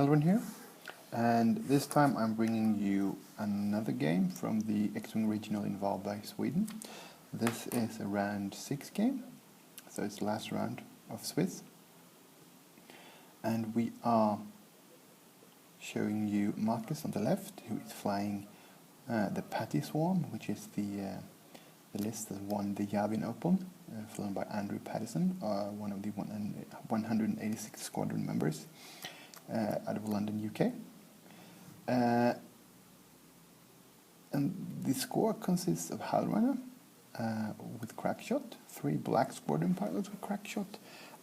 Howlrunner here, and this time I'm bringing you another game from the X-Wing Regional in Varberg, Sweden. This is a round 6 game, so it's the last round of Swiss. And we are showing you Markus on the left, who is flying the Patty Swarm, which is the list that won the Yavin Open, flown by Andrew Pattison, one of the 186 squadron members out of London, UK. And the score consists of Howlrunner with Crackk shot, 3 black squadron pilots with Crackk shot,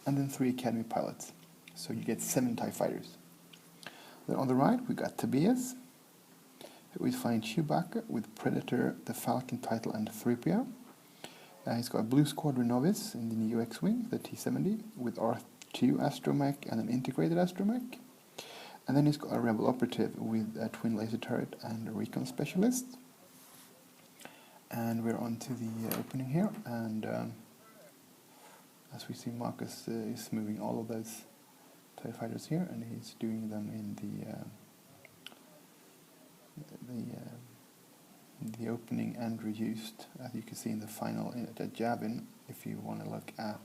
and then 3 academy pilots. So you get 7 TIE fighters. Then on the right we got Tobias, who is flying Chewbacca with Predator, the Falcon title, and 3PO. He's got a blue squadron Novice in the new X-Wing, the T-70, with R2 Astromech and an integrated Astromech. And then he's got a Rebel Operative with a twin laser turret and a Recon specialist. And we're on to the opening here, and as we see, Markus is moving all of those TIE fighters here, and he's doing them in the opening Andrew used, as you can see in the final at Yavin. If you want to look at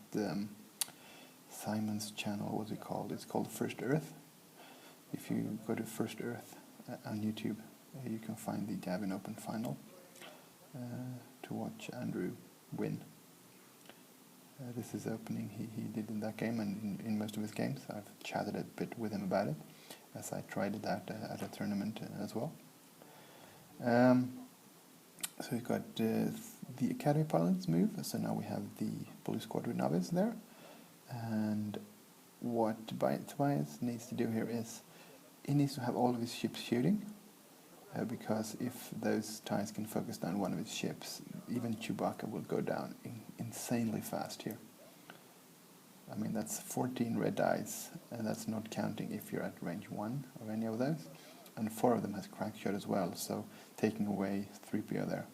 Simon's channel, what's it called? It's called First Earth. If you go to First Earth on YouTube, you can find the Yavin Open final to watch Andrew win. This is the opening he did in that game, and in most of his games. I've chatted a bit with him about it, as I tried it out at a tournament as well. So we've got the Academy pilots move, so now we have the Blue Squadron Novice there. And what Tobias needs to do here is, he needs to have all of his ships shooting, because if those TIEs can focus down one of his ships, even Chewbacca will go down insanely fast here. I mean, that's 14 red dice, and that's not counting if you're at range 1 of any of those. And 4 of them has Crackk shot as well, so taking away 3PO there.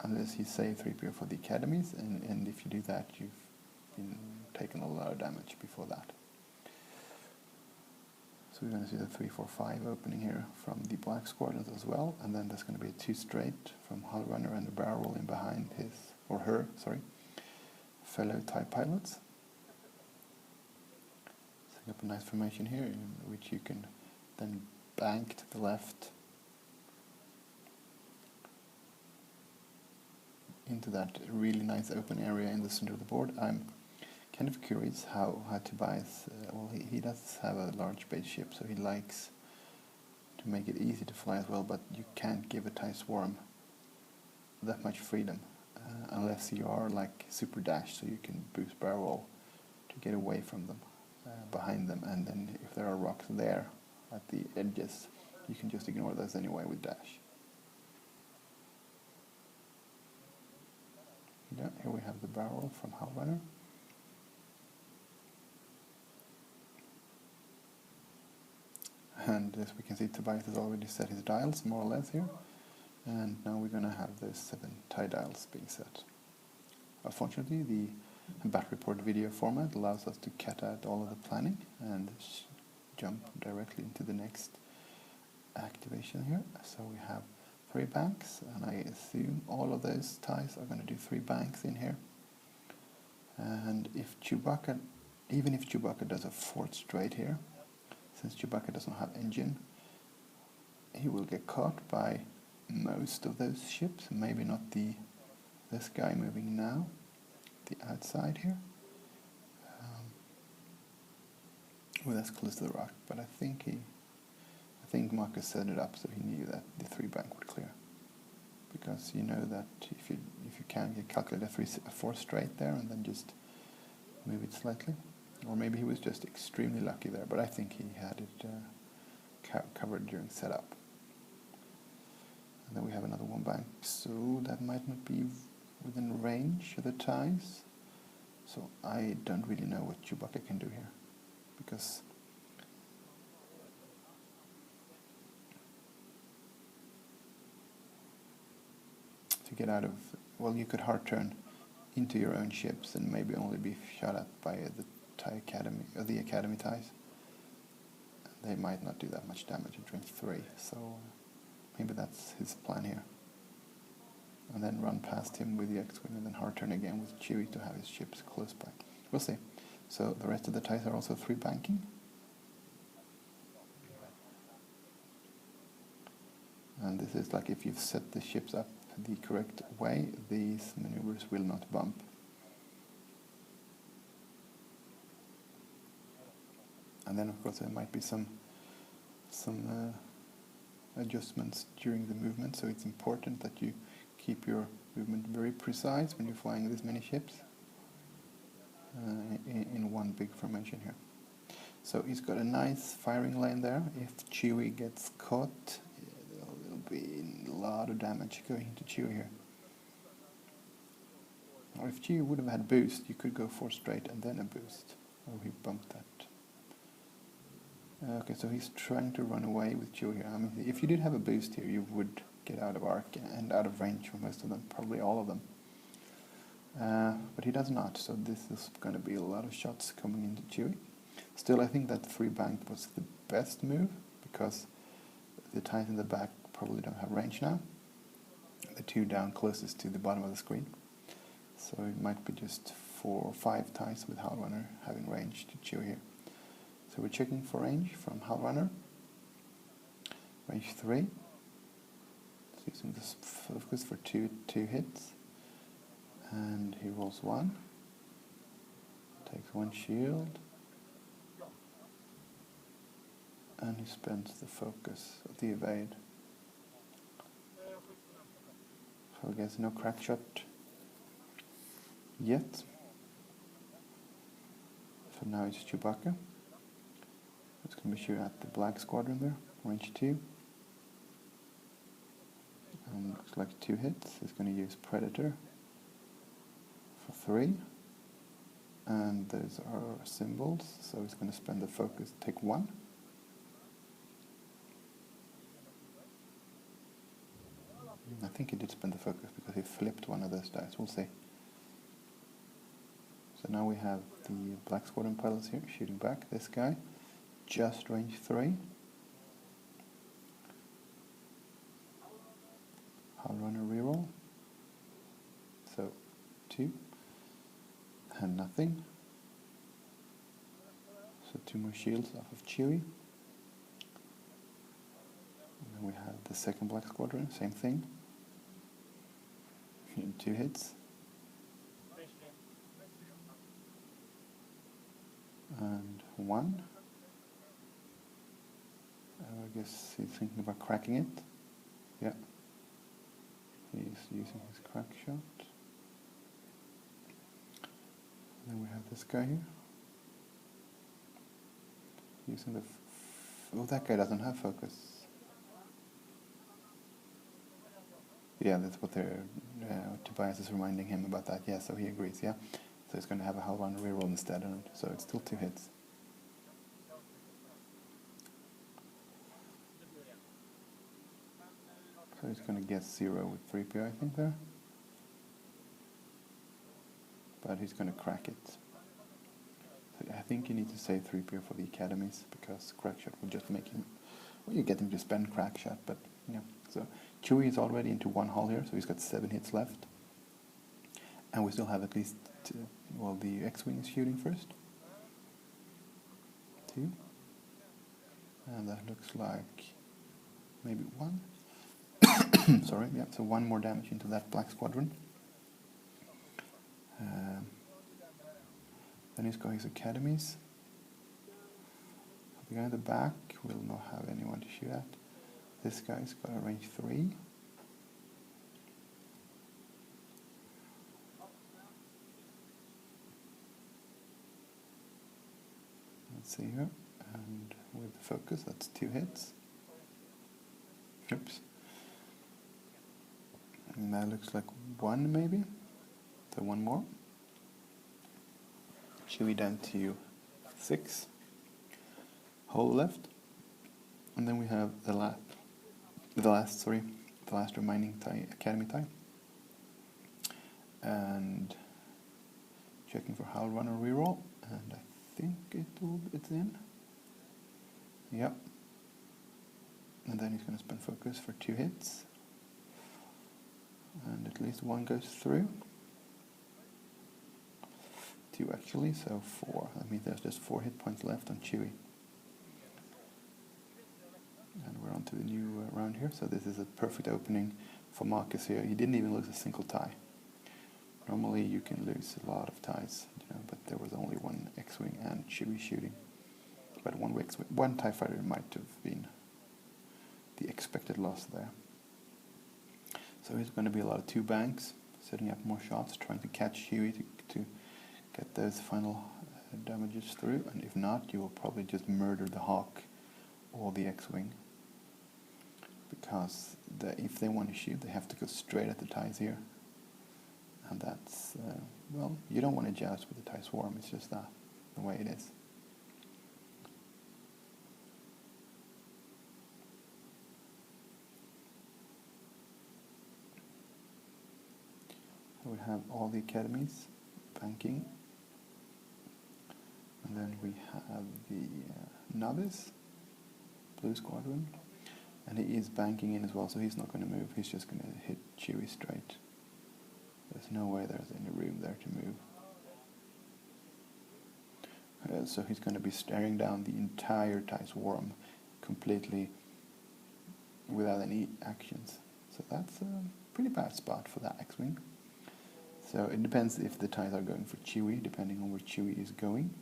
Unless you save 3PO for the academies, and if you do that, you've been taken a lot of damage before that. So we're going to see the 3, 4, 5 opening here from the black squadrons as well, and then there's going to be 2 straight from Howlrunner and a barrel roll in behind his, or her, sorry, fellow TIE pilots. Setting up a nice formation here, in which you can then bank to the left into that really nice open area in the center of the board. I'm kind of curious how Tobias, well, he does have a large base ship, so he likes to make it easy to fly as well, but you can't give a TIE swarm that much freedom unless you are like super dash, so you can boost barrel roll to get away from them, behind them, and then if there are rocks there at the edges, you can just ignore those anyway with dash. Yeah, here we have the barrel roll from Howlrunner. And as we can see, Tobias has already set his dials, more or less, here. And now we're going to have those 7 TIE dials being set. Unfortunately, the battle report video format allows us to cut out all of the planning and jump directly into the next activation here. So we have 3 banks, and I assume all of those TIEs are going to do 3 banks in here. And if Chewbacca, even if Chewbacca does a 4th straight here, since Chewbacca doesn't have engine, he will get caught by most of those ships, maybe not this guy moving now, the outside here. Well, that's close to the rock, but I think Markus set it up so he knew that the 3 bank would clear, because you know that if you can, you calculate a 4th straight there and then just move it slightly. Or maybe he was just extremely lucky there, but I think he had it covered during setup. And then we have another 1 bank, so that might not be within range of the TIEs. So I don't really know what Chewbacca can do here, because to get out of, well, you could hard turn into your own ships and maybe only be shot at by the TIE Academy, or the Academy TIEs. they might not do that much damage at range 3, so maybe that's his plan here. And then run past him with the X-Wing and then hard turn again with Chewie to have his ships close by. We'll see. So the rest of the TIEs are also 3 banking. And this is like if you've set the ships up the correct way, these maneuvers will not bump. And then of course there might be some adjustments during the movement, so it's important that you keep your movement very precise when you're flying this many ships in one big formation here. So he's got a nice firing lane there. If Chewie gets caught, there'll be a lot of damage going into Chewie here. Or if Chewie would have had boost, you could go 4 straight and then a boost. Oh, he bumped that. Okay, so he's trying to run away with Chewie here. I mean, if you did have a boost here, you would get out of arc and out of range for most of them, probably all of them. But he does not, so this is going to be a lot of shots coming into Chewie. Still, I think that 3 bank was the best move, because the TIEs in the back probably don't have range now. The 2 down closest to the bottom of the screen. So it might be just 4 or 5 TIEs with Howlrunner having range to Chewie here. So we're checking for range from Howlrunner. Range 3. So using this focus for two hits. And he rolls 1. Takes 1 shield. And he spends the focus of the evade. So I guess no crack shot yet. So now it's Chewbacca. It's going to be shooting at the black squadron there, range 2. And looks like 2 hits. He's going to use Predator for 3. And those are symbols, so he's going to spend the focus, take 1. I think he did spend the focus because he flipped one of those dice. We'll see. So now we have the black squadron pilots here shooting back. This guy, just range 3. Howlrunner reroll. So 2. And nothing. So 2 more shields off of Chewie. And then we have the second black squadron, same thing. 2 hits. And 1. I guess he's thinking about cracking it. Yeah. He's using his crack shot. And then we have this guy here. Using the... oh, that guy doesn't have focus. Yeah, that's what they're... Tobias is reminding him about that. Yeah, so he agrees, yeah. So he's going to have a Howlrunner reroll instead, and so it's still 2 hits. So he's going to get 0 with 3PO, I think, there. But he's going to crack it. So I think you need to save 3PO for the academies, because crack shot will just make him... well, you get him to spend crack shot, but, yeah. So Chewie is already into 1 hull here, so he's got 7 hits left. And we still have at least... well, the X-Wing is shooting first. 2. And that looks like maybe 1. Sorry, yeah, so 1 more damage into that black squadron. Then he's got his academies. The guy in the back will not have anyone to shoot at. This guy's got a range 3. Let's see here, and with the focus, that's 2 hits. Oops. And that looks like 1 maybe. So 1 more. Chewie down to 6. Hole left. And then we have the last remaining tie, academy tie. And checking for Howlrunner reroll, and I think it's in. Yep. And then he's going to spend focus for 2 hits. And at least 1 goes through. 2 actually, so 4. That means there's just 4 hit points left on Chewie. And we're on to the new round here, so this is a perfect opening for Markus here. He didn't even lose a single tie. Normally you can lose a lot of ties, you know, but there was only 1 X-Wing and Chewie shooting. But 1 TIE fighter might have been the expected loss there. So it's going to be a lot of 2 banks, setting up more shots, trying to catch Chewie to get those final damages through, and if not, you will probably just murder the Hawk or the X-Wing. Because if they want to shoot, they have to go straight at the ties here. And that's, well, you don't want to joust with the TIE Swarm, it's just that, the way it is. So we have all the academies banking. And then we have the Novice, Blue Squadron. And he is banking in as well, so he's not going to move, he's just going to hit Chewie straight. There's no way there's any room there to move. So he's going to be staring down the entire TIE Swarm completely without any actions. So that's a pretty bad spot for that X-Wing. So it depends if the TIEs are going for Chewie, depending on where Chewie is going.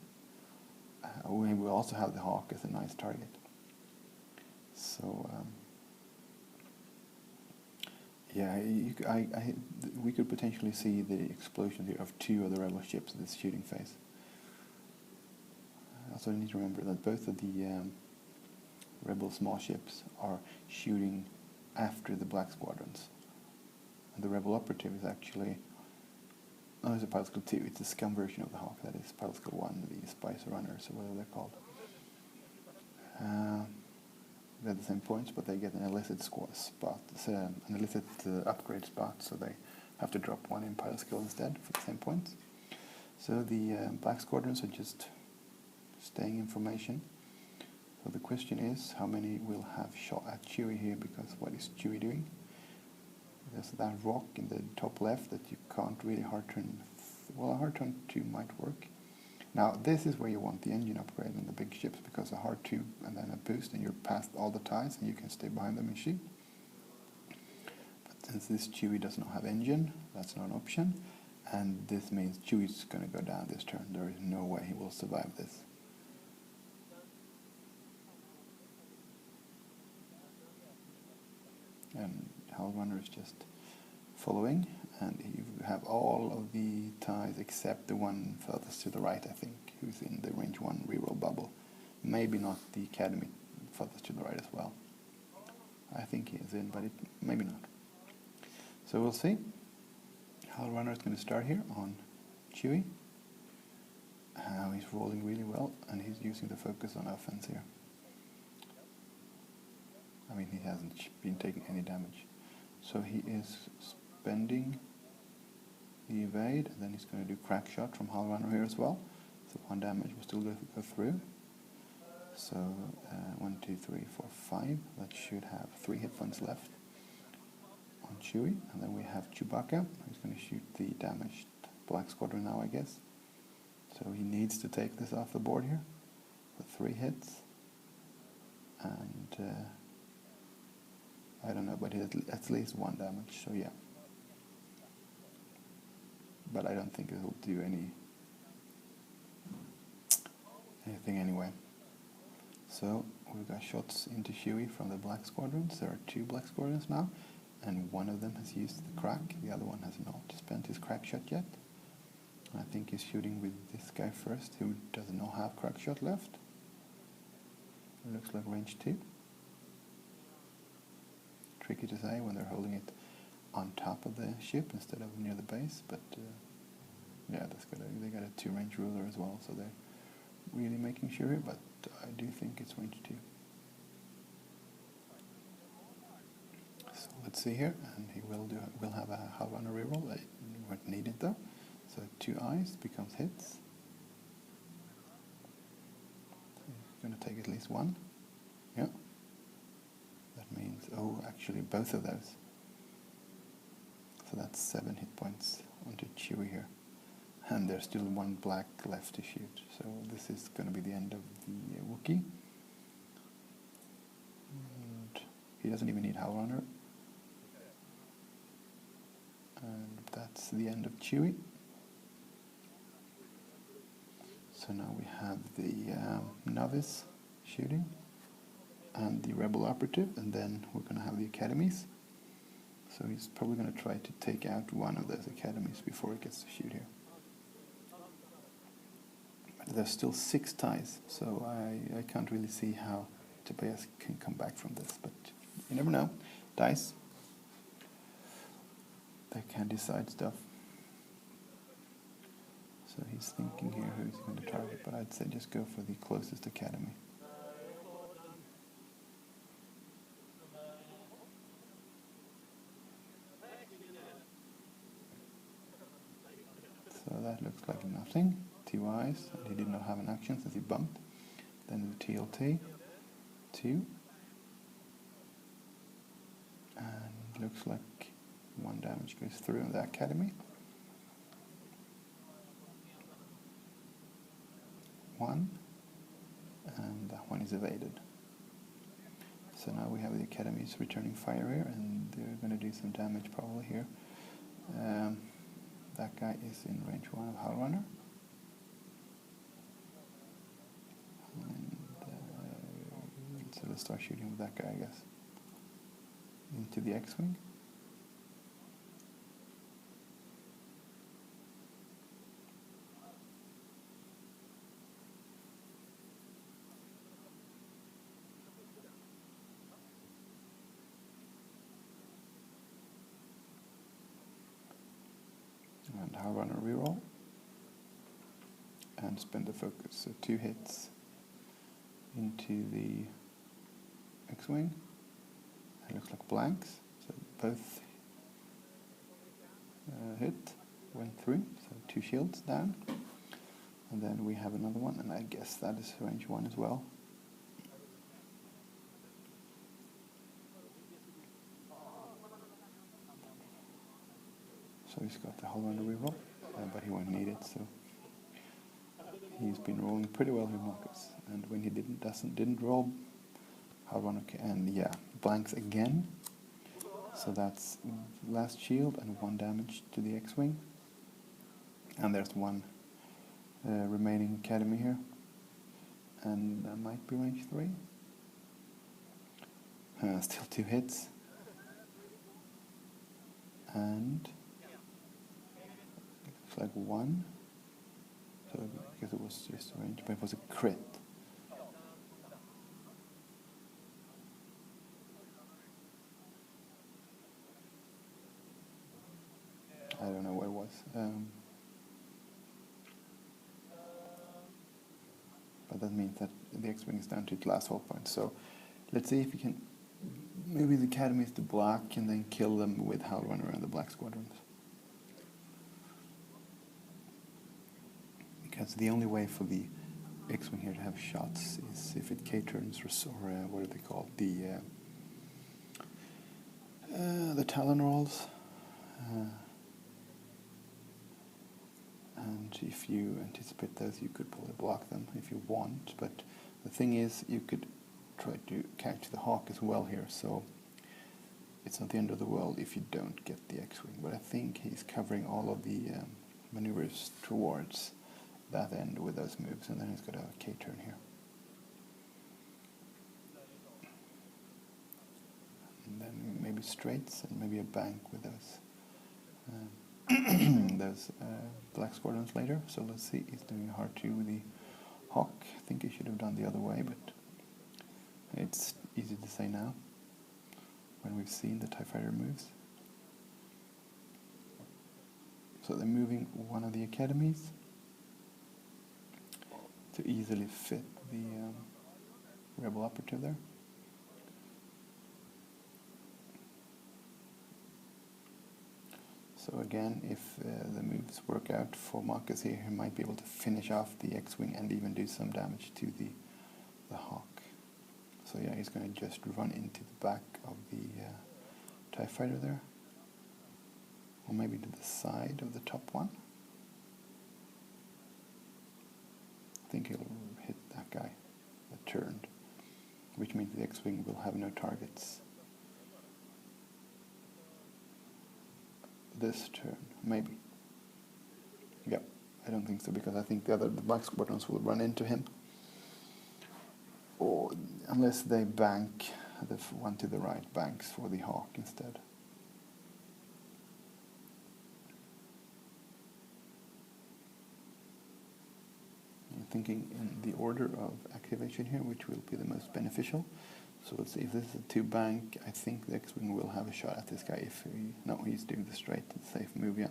We will also have the Hawk as a nice target. So yeah, we could potentially see the explosion here of 2 of the rebel ships in this shooting phase. Also need to remember that both of the rebel small ships are shooting after the black squadrons. And the rebel operative is actually, it's a Particle 2, it's a scum version of the Hawk, that is Particle 1, the Spicer Runners, or whatever they're called. They're the same points, but they get an illicit spot, an illicit upgrade spot, so they have to drop 1 in pilot skill instead for the same points. So the black squadrons are just staying in formation. So the question is, how many will have shot at Chewie here, because what is Chewie doing? There's that rock in the top left that you can't really hard turn. Well, a hard turn 2 might work. Now this is where you want the engine upgrade on the big ships, because a hard 2 and then a boost and you're past all the ties and you can stay behind them and shoot. But since this Chewie does not have engine, that's not an option, and this means Chewie's going to go down this turn. There is no way he will survive this. And Howlrunner is just following, and you have all of the ties except the one furthest to the right, I think, who's in the range 1 reroll bubble. Maybe not the academy furthest to the right as well. I think he is in, but maybe not. So we'll see. Howlrunner is going to start here on Chewie. He's rolling really well, and he's using the focus on offense here. I mean, he hasn't been taking any damage. So he is spending the evade, and then he's going to do crack shot from Howlrunner here as well. So 1 damage will still go through. So 1, 2, 3, 4, 5. That should have 3 hit points left on Chewie. And then we have Chewbacca, who's going to shoot the damaged black squadron now, I guess. So he needs to take this off the board here with 3 hits. And I don't know, but he has at least 1 damage, so yeah. But I don't think it will do anything anyway. So we've got shots into Chewie from the black squadrons. There are 2 black squadrons now, and one of them has used the Crackk. The other one has not spent his Crackk shot yet. I think he's shooting with this guy first, who does not have Crackk shot left. It looks like range 2. Tricky to say when they're holding it on top of the ship instead of near the base, but yeah, they got a 2 range ruler as well, so they're really making sure here, but I do think it's range 2. So let's see here, and he will have a Howlrunner reroll. It won't need it though. So 2 eyes becomes hits. So he's going to take at least 1. Yeah. That means, oh, actually both of those. So that's 7 hit points onto Chewie here. And there's still one black left to shoot. So this is going to be the end of the Wookiee. And he doesn't even need Howlrunner. And that's the end of Chewie. So now we have the Novice shooting and the Rebel Operative, and then we're going to have the academies. So he's probably going to try to take out one of those academies before he gets to shoot here. But there's still 6 ties, so I can't really see how Tobias can come back from this, but you never know. Dice, they can decide stuff. So he's thinking here who he's going to target, but I'd say just go for the closest academy. So that looks like nothing. 2 eyes, and he did not have an action since he bumped. Then the TLT, 2. And looks like 1 damage goes through in the academy. 1, and that one is evaded. So now we have the academies returning fire here, and they're going to do some damage probably here. That guy is in range 1 of Howlrunner. And so let's start shooting with that guy, I guess. Into the X-Wing. And Howlrunner reroll. And spin the focus. So 2 hits into the X-Wing. It looks like blanks. So both hit, went through. So 2 shields down. And then we have another one, and I guess that is range 1 as well. So he's got the Howlrunner reroll, but he won't need it, so he's been rolling pretty well here, Markus. And when he didn't roll, Howlrunner, and yeah, blanks again. So that's last shield and 1 damage to the X-Wing. And there's 1 remaining academy here. And that might be range 3. Still 2 hits. And looks like 1. So because it was just range, but it was a crit. I don't know what it was. But that means that the X-Wing is down to its last hold point. So let's see if we can maybe the academies to black and then kill them with Howlrunner and the black squadrons. Because the only way for the X-Wing here to have shots is if it K-turns or what are they called? The Talon rolls. And if you anticipate those, you could probably block them if you want. But the thing is, you could try to catch the Hawk as well here. So it's not the end of the world if you don't get the X-Wing. But I think he's covering all of the maneuvers towards that end with those moves, and then he's got a K-turn here. And then maybe straights and maybe a bank with those those black squadrons later. So let's see, he's doing a hard 2 with the Hawk. I think he should have done the other way, but it's easy to say now when we've seen the TIE Fighter moves. So they're moving one of the academies to easily fit the Rebel Operative there. So again, if the moves work out for Markus here, he might be able to finish off the X-Wing and even do some damage to the Hawk. So So yeah, he's going to just run into the back of the TIE fighter there. Or maybe to the side of the top one. I think he'll hit that guy that turned, which means the X-Wing will have no targets. This turn, maybe. Yep, I don't think so, because I think the black squadrons will run into him. Or unless they bank, the one to the right banks for the Hawk instead. I'm thinking in the order of activation here, which will be the most beneficial. So let's see, if this is a 2-bank, I think the X-Wing will have a shot at this guy if he... No, he's doing the straight and safe move, yeah.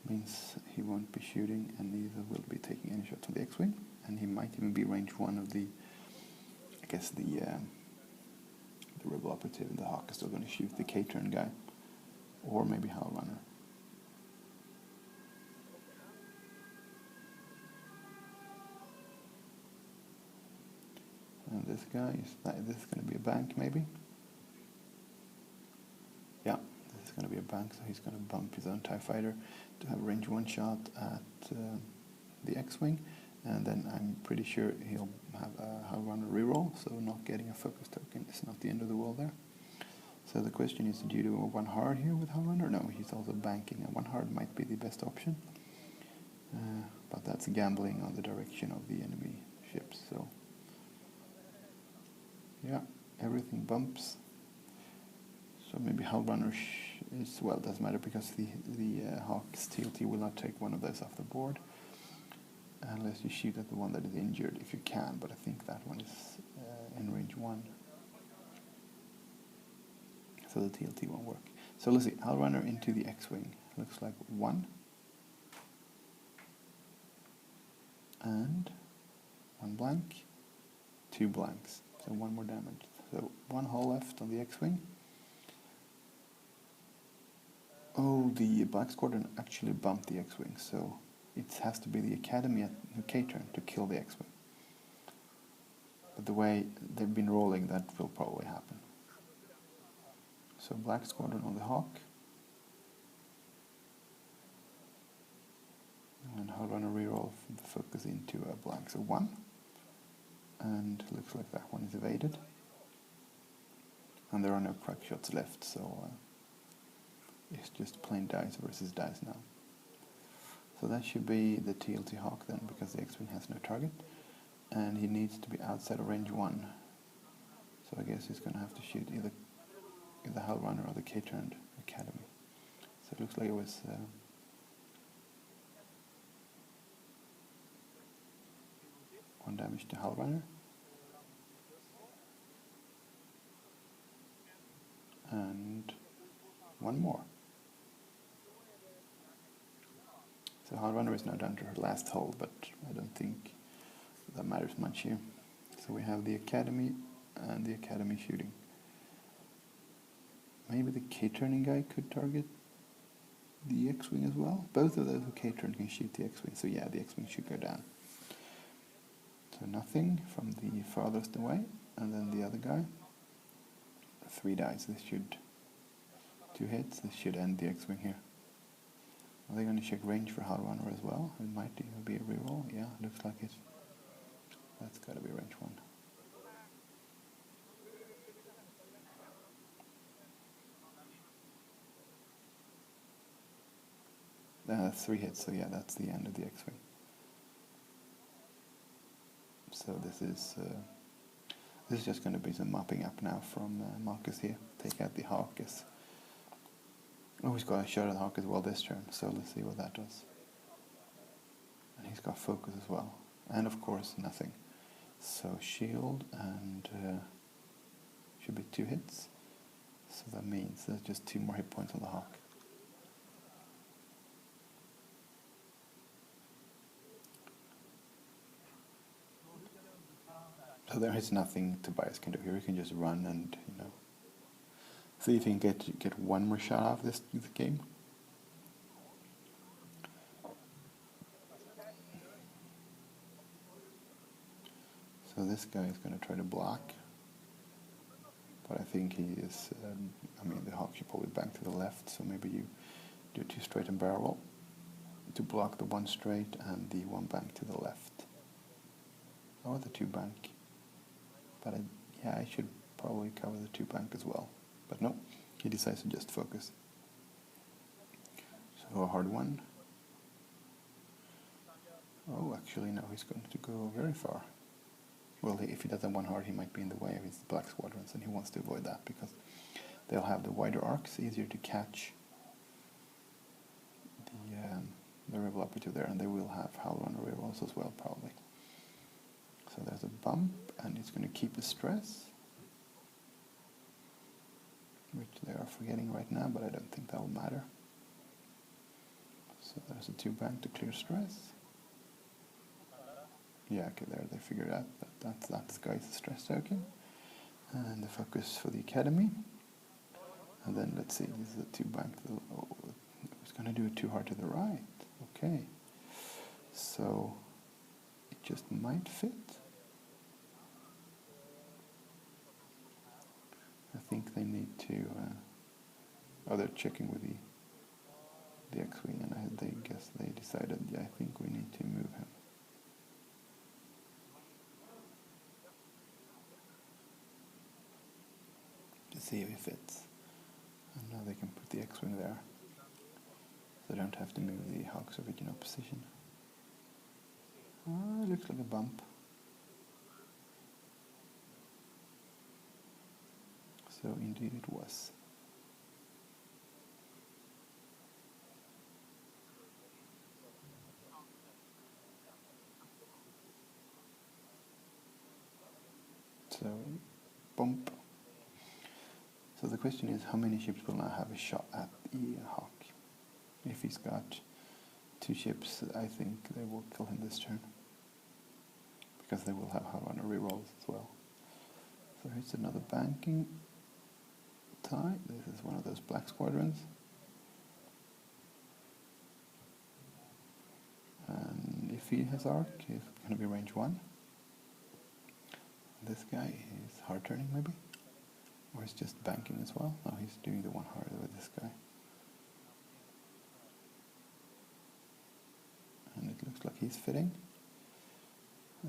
Means he won't be shooting, and neither will be taking any shots on the X-Wing. And he might even be range 1 of the... I guess the Rebel Operative, and the Hawk is still going to shoot the K-turn guy. Or maybe Howlrunner. And this guy, this is going to be a bank maybe? Yeah, this is going to be a bank, so he's going to bump his own TIE fighter to have a range 1 shot at the X-Wing, and then I'm pretty sure he'll have a Howlrunner reroll, so not getting a focus token is not the end of the world there. So the question is, do you do a 1 hard here with Howlrunner? No, he's also banking, and 1 hard might be the best option, but that's gambling on the direction of the enemy ships, so... Yeah, everything bumps. So maybe Howlrunner is, well, it doesn't matter, because the Hawk's TLT will not take one of those off the board. Unless you shoot at the one that is injured, if you can, but I think that one is in range 1. So the TLT won't work. So let's see, Howlrunner into the X-Wing. Looks like 1. And 1 blank, 2 blanks. So 1 more damage. So 1 hull left on the X-Wing. Oh, the Black Squadron actually bumped the X-Wing, so it has to be the Academy at K-turn to kill the X-Wing. But the way they've been rolling, that will probably happen. So Black Squadron on the Hawk. And Howlrunner reroll the focus into a blank. So 1. And looks like that one is evaded. And there are no crack shots left, so it's just plain dice versus dice now. So that should be the TLT Hawk then, because the X-Wing has no target. And he needs to be outside of range 1. So I guess he's going to have to shoot either Howlrunner or the K-turned Academy. So it looks like it was... 1 damage to Howlrunner. And 1 more. So Howlrunner is now down to her last hull, but I don't think that matters much here. So we have the Academy and the Academy shooting. Maybe the K-turning guy could target the X-Wing as well. Both of those who K-turn can shoot the X-Wing, so yeah, the X-Wing should go down. So nothing from the farthest away, and then the other guy. 3 dice. This should 2 hits. This should end the X-Wing here. Are they going to check range for Howlrunner as well? It might even be a reroll. Yeah, looks like it. That's got to be range 1. 3 hits. So yeah, that's the end of the X-Wing. So this is just going to be some mopping up now from Markus here. Take out the Hawk. Oh, he's got a shot at the Hawk as well this turn, so let's see what that does. And he's got focus as well. And of course, nothing. So shield and should be 2 hits. So that means there's just 2 more hit points on the Hawk. So there is nothing Tobias can do here. He can just run and, see if he can get 1 more shot out of this game. So this guy is going to try to block, but I think he is, I mean the hawk should probably bank to the left, so maybe you do 2 straight and barrel to block the 1 straight and the 1 bank to the left. Or the 2 bank. But yeah, I should probably cover the 2 bank as well. But no, he decides to just focus. So a hard one. Oh, actually no, he's going to go very far. Well, if he doesn't one hard, he might be in the way of his black squadrons, and he wants to avoid that because they'll have the wider arcs, easier to catch the rebel operative there, and they will have Howlrunner rerolls as well, probably. So there's a bump, and it's going to keep the stress, which they are forgetting right now, but I don't think that will matter. So there's a 2 bank to clear stress. Yeah, okay, there they figured out that that guy's a stress token. And the focus for the academy. And then let's see, this is a 2 bank. Oh, it's going to do it too hard to the right. Okay. So it just might fit. I think they need to. Oh, they're checking with the X-wing, and they guess they decided. Yeah, I think we need to move him. To see if he fits. And now they can put the X-wing there. So they don't have to move the Hawk's original position. It looks like a bump. So indeed it was. So, bump. So the question is, how many ships will now have a shot at the Hawk? If he's got 2 ships, I think they will kill him this turn. Because they will have Howlrunner rerolls as well. So here's another banking tie. This is one of those black squadrons. And if he has arc, he's going to be range 1. This guy is hard turning maybe? Or he's just banking as well? No, he's doing the 1 hard with this guy. And it looks like he's fitting.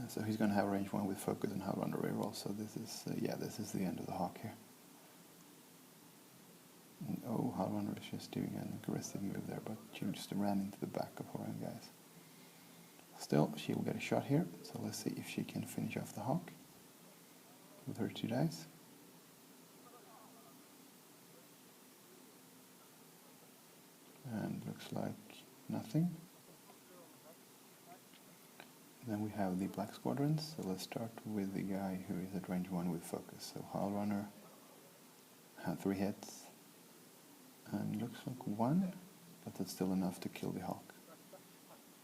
So he's going to have range 1 with focus and Howlrunner reroll. So this is, yeah, this is the end of the Hawk here. And, oh, Howlrunner is just doing an aggressive move there, but she just ran into the back of her own guys. Still, she will get a shot here. So let's see if she can finish off the Hawk with her 2 dice. And looks like nothing. Then we have the black squadrons. So let's start with the guy who is at range 1 with focus. So Howlrunner had 3 hits. And looks like 1, but that's still enough to kill the Hawk.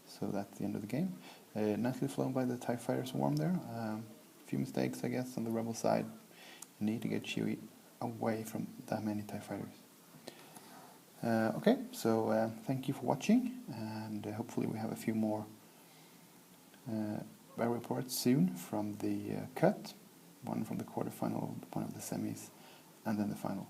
So that's the end of the game. Nicely flown by the TIE Fighter swarm there. A few mistakes, I guess, on the rebel side. You need to get Chewie away from that many TIE Fighters. Okay, so thank you for watching, and hopefully we have a few more battle reports soon from the cut, one from the quarterfinal, one of the semis, and then the final.